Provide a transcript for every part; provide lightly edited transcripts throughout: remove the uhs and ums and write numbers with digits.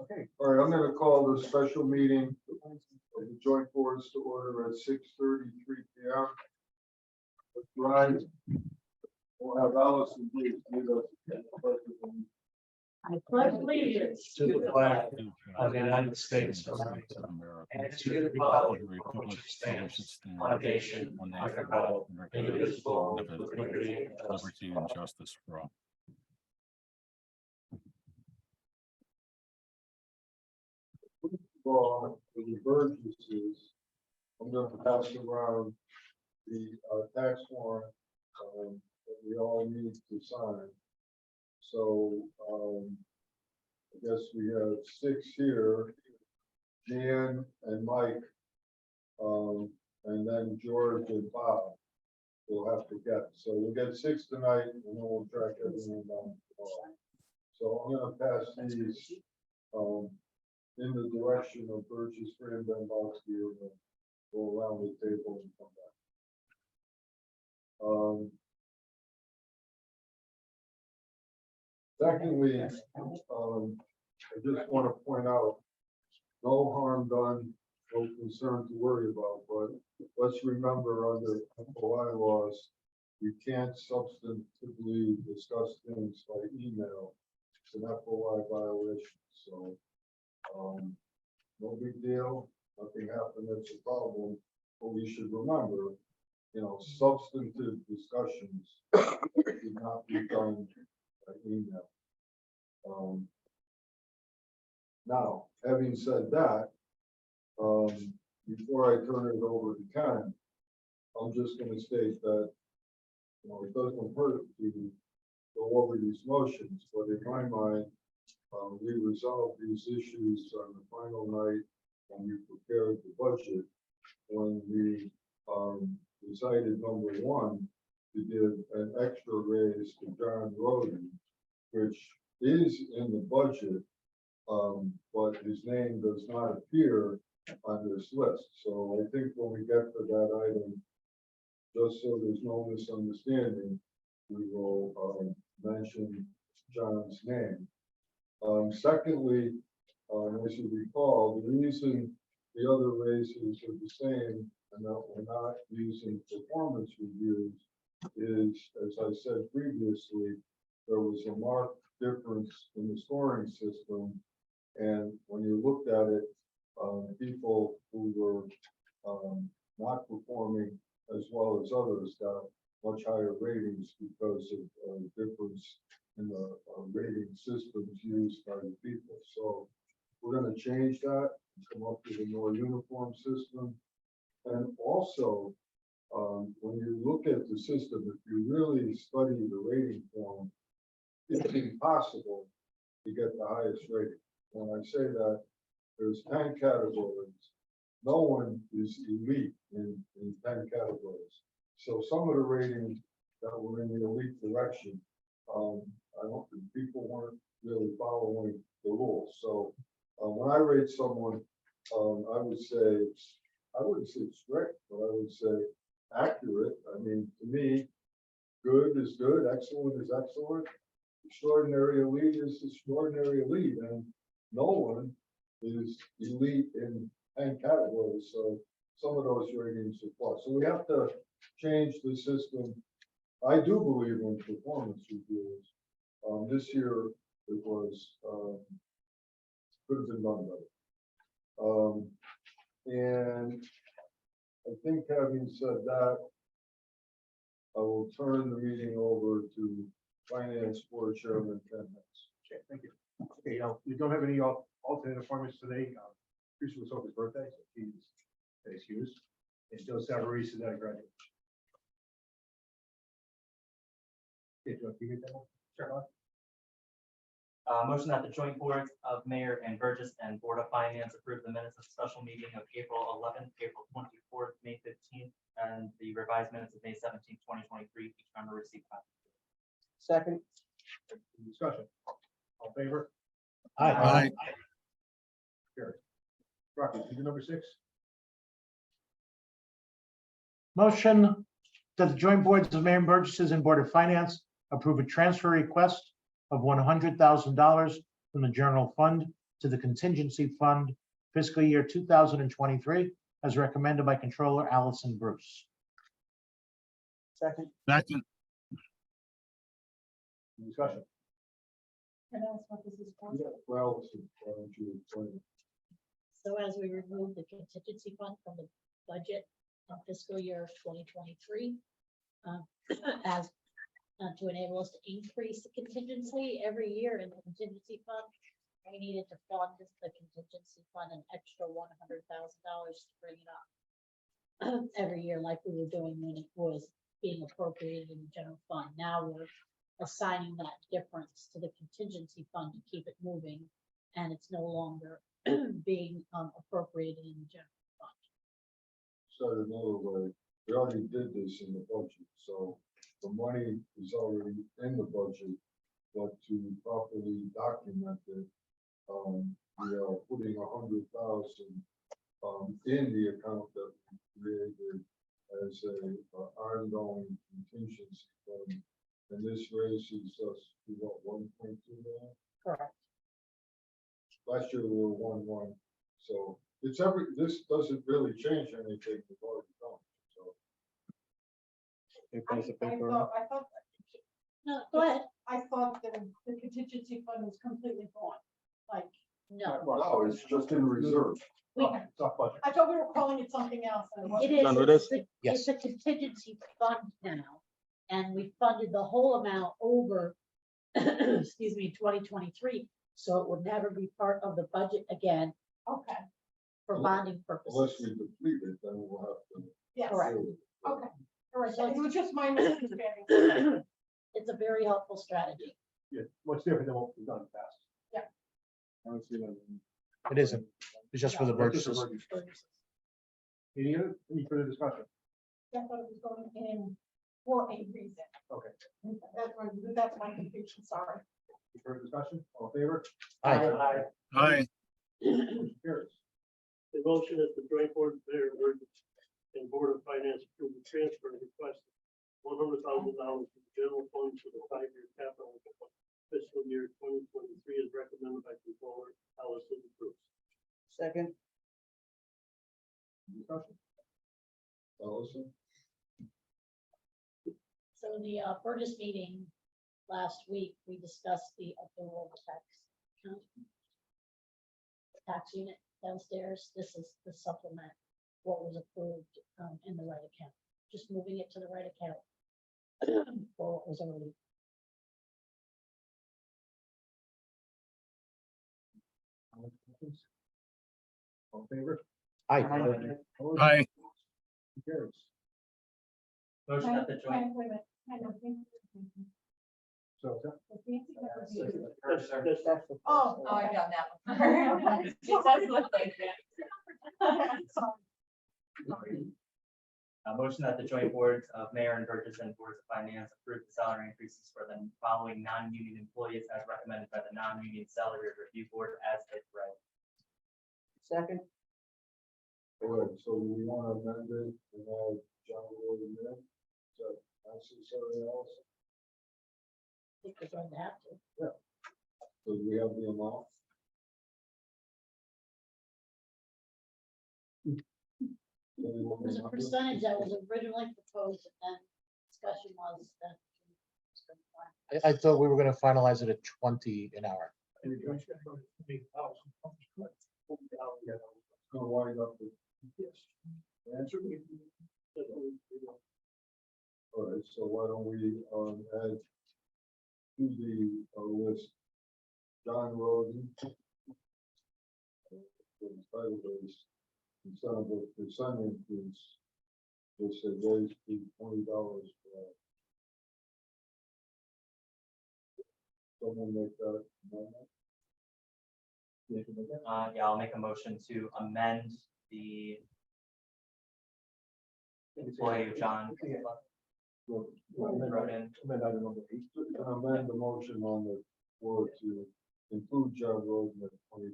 Okay. All right, I'm gonna call the special meeting of the joint boards to order at 6:33 p.m. Right. We'll have Allison please lead us. I pledge allegiance To the flag of the United States of America and to the republic for which it stands, one nation, under God, indivisible, with liberty and justice for all. For the Burgesses, I'm gonna pass around the tax warrant that we all need to sign. So I guess we have 6 here, Jan and Mike, and then George and Bob will have to get. So we'll get 6 tonight, and then we'll track everything down tomorrow. So I'm gonna pass these in the direction of Burgess, Fran, Bembowski, and then go around the table and come back. Secondly, I just want to point out, no harm done, no concern to worry about, but let's remember under FOI laws, you can't substantively discuss things by email. It's an FOI violation, so no big deal, nothing happened, that's a problem, but we should remember, substantive discussions should not be done by email. Now, having said that, before I turn it over to Ken, I'm just going to state that it doesn't hurt to go over these motions, but in my mind, we resolved these issues on the final night when we prepared the budget, when we decided, number one, to give an extra raise to John Roden, which is in the budget, but his name does not appear on this list. So I think when we get to that item, just so there's no misunderstanding, we will mention John's name. Secondly, as you recall, the reason the other raises are the same and that we're not using performance reviews is, as I said previously, there was a marked difference in the scoring system. And when you looked at it, people who were not performing as well as others got much higher ratings because of a difference in the rating systems used by the people. So we're going to change that and come up with a more uniform system. And also, when you look at the system, if you really study the rating form, it's impossible to get the highest rating. When I say that, there's 10 categories. No one is elite in 10 categories. So some of the ratings that were in the elite direction, I don't think people weren't really following the rules. So when I rate someone, I would say, I wouldn't say strict, but I would say accurate. I mean, to me, good is good, excellent is excellent, extraordinary elite is extraordinary elite, and no one is elite in 10 categories. So some of those ratings apply. So we have to change the system. I do believe in performance reviews. This year it was could have been done better. And I think having said that, I will turn the meeting over to Finance Board Chairman Ken Hicks. Okay, thank you. Okay, we don't have any alternate appointments today. Teresa was Sophie's birthday, so she's excused. And Joe Savarese is at a graduation. Okay, Joe, can you get that one? Sure. Motion that the joint boards of Mayor and Burgess and Board of Finance approve the minutes of special meeting of April 11th, April 24th, May 15th, and the revised minutes of May 17th, 2023, each member received copy. Second. Discussion. All in favor? Aye. Carried. Rocky, you do number 6? motion that the joint boards of Mayor and Burgesses and Board of Finance approve a transfer request of $100,000 from the general fund to the contingency fund fiscal year 2023, as recommended by Controller Allison Bruce. Second. second, Discussion. Can I ask what this is for? Well, why don't you explain? So as we remove the contingency fund from the budget in fiscal year 2023, as to enable us to increase the contingency every year in the contingency fund, we needed to fund the contingency fund an extra $100,000 to bring it up every year, like we were doing when it was being appropriated in the general fund. Now we're assigning that difference to the contingency fund to keep it moving, and it's no longer being appropriated in the general fund. Said another way, we already did this in the budget, so the money is already in the budget. But to properly document it, we are putting 100,000 in the account that we created as a ongoing contingency fund. And this raises us to what, 1.2 million? Correct. Last year we were 1.1, so it's this doesn't really change anything we've already done, so. I thought, No, go ahead. I thought that the contingency fund was completely gone, like, No, No, it's just in reserve. we, I thought we were calling it something else. and it wasn't. it is, Done with it's this? the- Yes. it's a contingency fund now, and we funded the whole amount over, excuse me, 2023, so it would never be part of the budget again Okay, for bonding Unless purposes. we deplete it, then we'll have to. yes, Correct. deal with it. okay, all right, it was just my misunderstanding. It's a very helpful strategy. Yeah, much different than what we've done in the past. Yeah. I don't see that. It isn't. It's just for the That's just a Burgesses. Burgess. Any further discussion? I thought it was going in for a reason. Okay. That's my confusion, sorry. Any further discussion? All in favor? Aye. aye, Motion carries. The motion that the joint board of mayor and Burgess and board of finance approve the transfer request $100,000 from the general fund to the 5-year capital fiscal year 2023 as recommended by Controller Allison Bruce. Second. Discussion? Allison? So in the Burgess meeting last week, we discussed the upper tax account. Tax unit downstairs. This is the supplement, what was approved in the right account, just moving it to the right account for what was already. All in favor? Aye. Opposed? aye, Motion carries. Motion that the joint. Wait a minute, hang on. So, is that- Was Nancy never That's- here? that's- Oh, I've done that one. It does look like that. sorry. Motion that the joint boards of mayor and Burgess and boards of finance approve the salary increases for the following non-union employees as recommended by the non-union salary review board as it read. Second. All right, so we want to amend it and add John Lloyd in there? Is that necessary, Allison? I think we're going to have to. Do we have the amount? It was a percentage that was originally proposed, and then discussion was that. I thought we were gonna finalize it at 20 an hour. And the joint secretary, $8,000. Yeah. It's gonna wind up with, Yes. Answer. all right, so why don't we, add to the, list, John Roden. The title is, instead of a percent increase, just say raise to $20 per hour. Someone make that amendment? Yeah, I'll make a motion to amend the employee of John. Wrote in. Amend item number 8. Amend the motion on the floor to include John Roden at $20.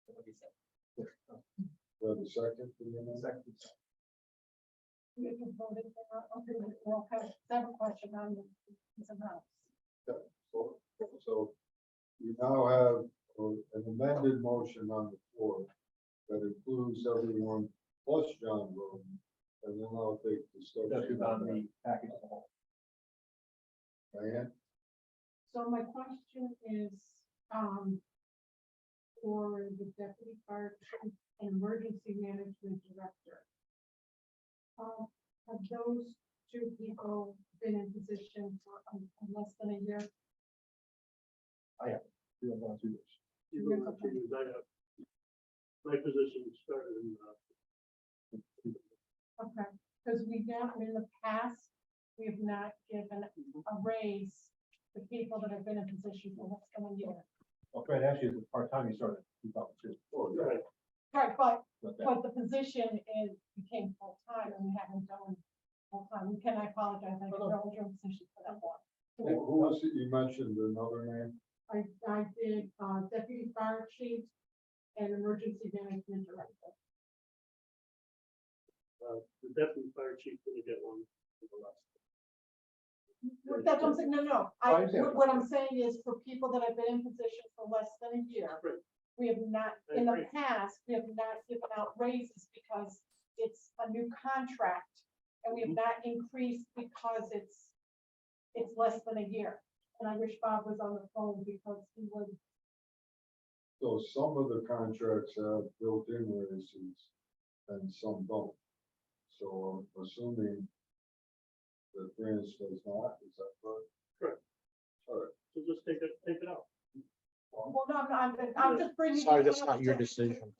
What do you say? Do I have a second for the amendment? Second. We can vote it, we'll have several questions on this amount. So we now have an an amended motion on the floor that includes everyone plus John Roden, and then I'll take discussion. on the package as a whole. Diane? So my question is, for the deputy fire chief and emergency management director. Have those two people been in position for less than a year? We have one, 2 years. My position started in, Okay, because we don't, in the past, we have not given a raise to people that have been in position for less than a year. Well, Fred, actually, it's part-time, he started in 2002. right, Right, but But that- But the position became full-time and we haven't done full-time. Can I apologize? I didn't know your position for that one. Who was it? You mentioned another name? I did, deputy fire chief and emergency management director. the deputy fire chief didn't get one for the last. That's what I'm saying, no, I understand. what I'm saying is for people that have been in position for less than a year, Right. we have not, I in the agree. past, we have not given out raises because it's a new contract. And we have not increased because it's less than a year. And I wish Bob was on the phone because he would, So some of the contracts have built-in raises and some don't. So I'm assuming that Grants does not, is that correct? Correct. All right. So just take it out. well, no, I'm just bringing. Sorry, it that's up not your to- decision.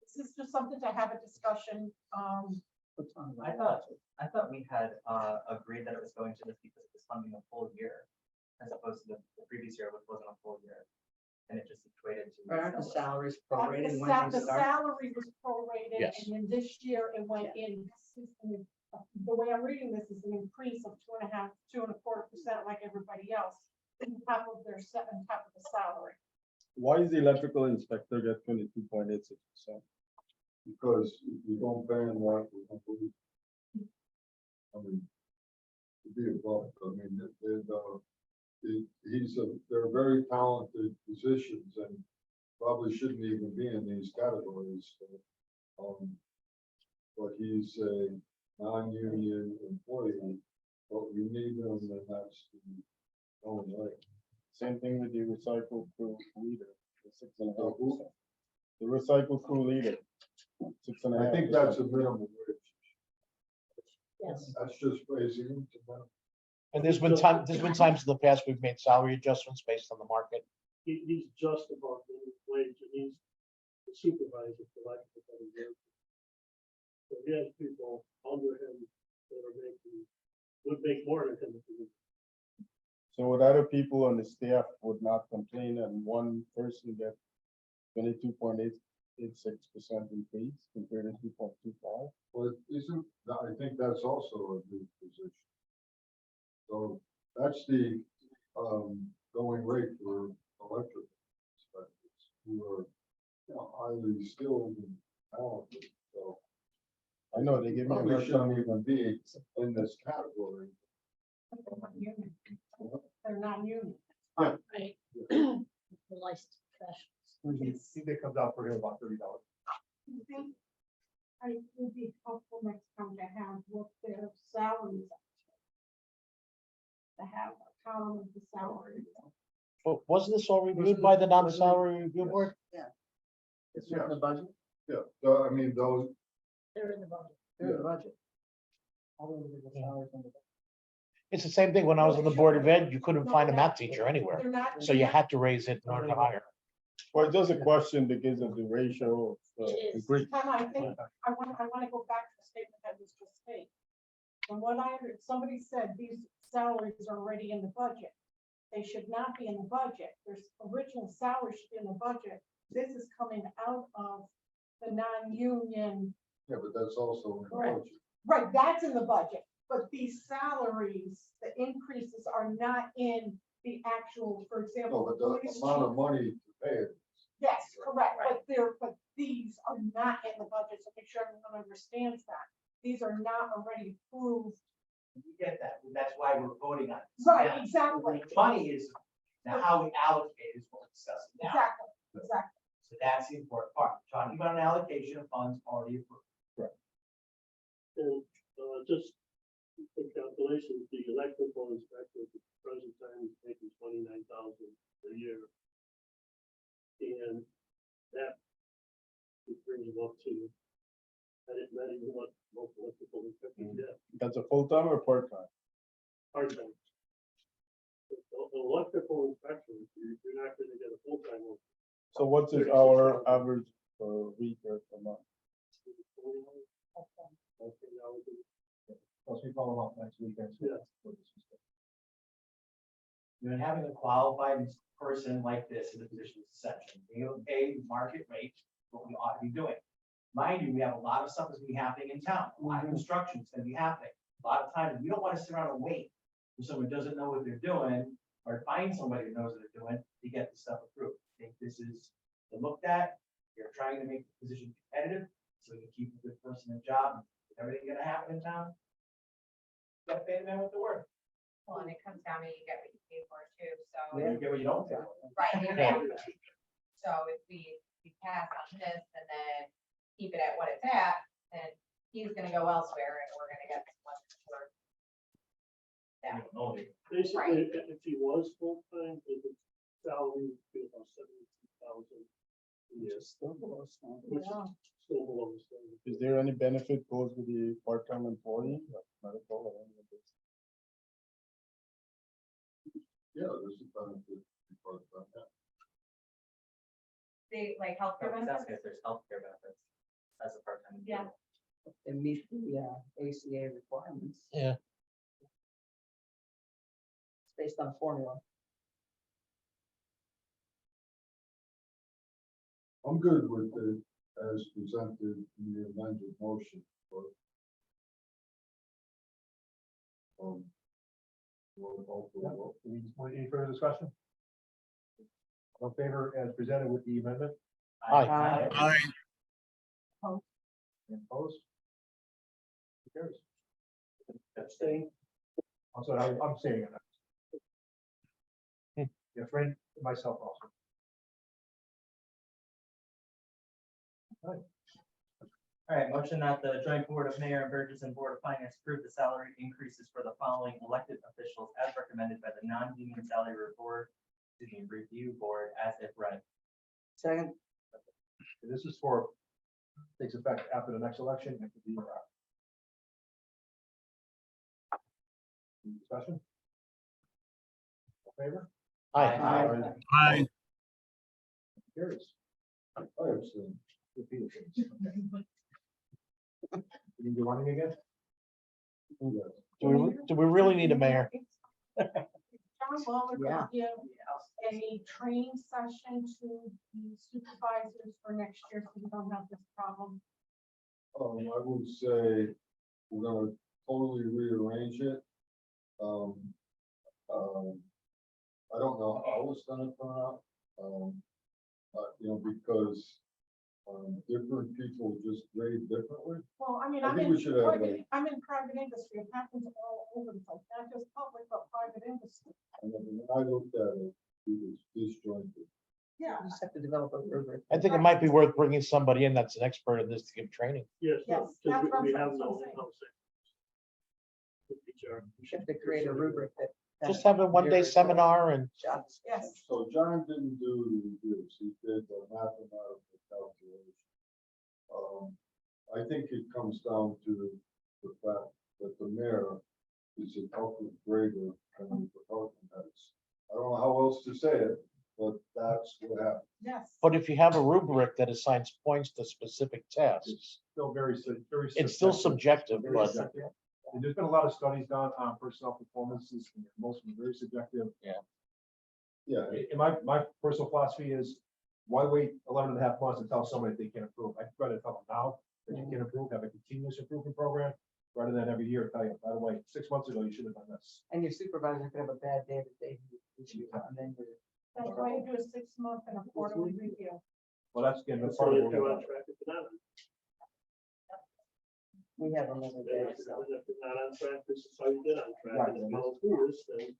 This is just something to have a discussion, I thought we had agreed that it was going to this because it was funding a full year, as opposed to the previous year, which wasn't a full year. And it just equated to. Aren't the salaries the prorated when they start? salary was prorated, Yes. and then this year it went in. The way I'm reading this is an increase of 2.25% like everybody else, on top of their on top of the salary. Why is the electrical inspector get 22.86%? Because if you don't ban that, we don't believe. I mean, to be above, I mean, they're very talented positions and probably shouldn't even be in these categories. But he's a non-union employee, but we need them, and that's the only way. Same thing with the recycle crew leader, the 6.5%. The recycle crew leader, 6.5%. I think that's a minimum wage. Yes. That's just raising them to minimum. And there's been times in the past we've made salary adjustments based on the market. He's just above the wage and he's the supervisor for lack of a better word. So he has people under him that are would make more than him. So would other people on the staff would not complain and one person get 22.86% increase compared to 2.25? But I think that's also a new position. So that's the, going rate for electric inspectors who are, highly skilled and talented, so. I know they give me a Probably hard shouldn't time. even be in this category. They're not union. They're not union. Right. The licensed professionals. I think that comes out for him about $30. I would be helpful next time to have what their salaries are. To have a column of the salary. But wasn't this all reviewed by the non-salary review board? It's in the budget, Yeah, so, I mean, those, They're in the budget. they're in the budget. It's the same thing when I was on the Board of Ed, you couldn't find a math teacher anywhere, They're not. so you had to raise it in order to hire. Well, it's just a question because of the ratio of It is. degree. Time, I think, I want to go back to the statement that was just made. From what I heard, somebody said these salaries are already in the budget. They should not be in the budget. There's original salary should be in the budget. This is coming out of the non-union. yeah, but that's also in the Correct. budget. Right, that's in the budget, but these salaries, the increases are not in the actual, for No, example. but the police amount of chief- money to pay it. Yes, correct, but these are not in the budget, so make sure everyone understands that. These are not already approved. We get that, that's why we're voting on it. Right, Now, exactly, the money is, now how we allocate is what we're discussing now. exactly. Exactly. So that's the important part. Talking about an allocation of funds already approved. And, just for calculations, the electrical inspector at the present time is making 29,000 a year. And that brings him up to, I didn't know what most electrical inspectors get, That's a full-time or part-time? part-time. The electrical inspector, you're not gonna get a full-time one. So what's his hour average per week or per month? Plus we follow up next week. Yeah. You're having a qualified person like this in the position is essential. Being able to pay market rate, what we ought to be doing. Mind you, we have a lot of stuff that's gonna be happening in town, a lot of construction is gonna be happening. A lot of times, we don't wanna sit around and wait for someone who doesn't know what they're doing, or find somebody who knows what they're doing to get the stuff approved. I think this is looked at, you're trying to make the position competitive, so you can keep a good person in the job. Is everything gonna happen in town? You gotta pay the man what they're worth. Well, and it comes down to you get what you pay for too, so. You get what you don't pay. Right, exactly. So if we pass on this and then keep it at what it's at, then he's gonna go elsewhere and we're gonna get someone for. Yeah, Basically, if he was full-time, his salary would be about 72,000. Yes. Still below standard. Which is still below standard. Is there any benefit goes with the part-time employee, like medical or any of this? Yeah, there's a benefit. Because of that. they like healthcare That's benefits. if there's healthcare benefits as a part-time. Yeah. And meet the ACA requirements. Yeah. It's based on a formula. I'm good with it as presented in the amended motion, but. We'll vote. Any further discussion? All in favor as presented with the amendment? Aye. Aye. Any opposed? Who cares? Abstain. I'm sorry, I'm saying it. Yeah, friend, myself also. All right, motion that the joint board of mayor and Burgess and board of finance approve the salary increases for the following elected officials as recommended by the non-union salary board, review board as if read. Second, This is for, takes effect after the next election. It could be any discussion? All in favor? Aye. Aye. Carries. I abstain. Repeat it. You can do running again? Do we really need a mayor? John Waller Yeah. could give a training session to the supervisors for next year, so we don't have this problem. I would say we're gonna totally rearrange it. I don't know how it's gonna turn out. Because different people just grade differently. Well, I mean, I think we should have, like- I'm in private industry, it happens all over the place, not just public, but private industry. And then when I looked at it, it was disjointed. Yeah. you just have to develop a rubric. I think it might be worth bringing somebody in that's an expert in this to give training. Yes, Yes, because that's what we I'm have no saying. in-house. HR. You should have to create a rubric that. Just have a one-day seminar and Job Yes. So John didn't do the reviews, he did the mathematical calculation. I think it comes down to the fact that the mayor is an upward grader and the department heads. I don't know how else to say it, but that's what happened. Yes. But if you have a rubric that assigns points to specific tasks, Still very. it's still subjective, Very but subjective. And there's been a lot of studies done on personnel performances, and most of them very subjective. Yeah, In my personal philosophy is, why wait 11 and a half months and tell somebody they can't improve? I'd rather tell them now that you can improve, have a continuous improvement program, rather than every year tell you, by the way, 6 months ago, you should have done this. And your supervisor could have a bad day that they issue, and then you're. That's why you do a 6-month and a quarterly review. Well, that's again, that's So part of if what you're we're on track, if you're not, We have another day, if so. you're not on track, this is how you get on track. And if you don't do this, then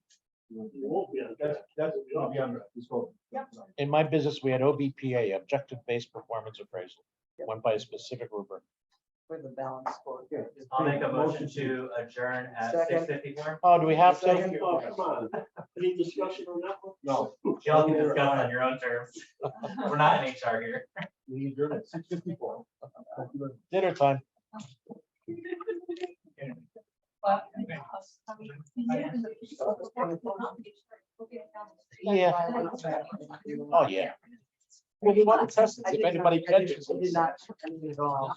won't be on. That's gonna be on the scope. In my business, we had OBPA, objective-based performance appraisal, went by a specific rubric. For the balance score. I'll make a motion to adjourn at Second. 6:54. Oh, do we have to? Second. Oh, come on. Any discussion on that one? No, Y'all can discuss on your own terms. We're not in HR here. we adjourn at 6:54. Dinner time. Yeah. Oh, yeah. Well, we want to test it, if anybody catches I did it. not. I did it all.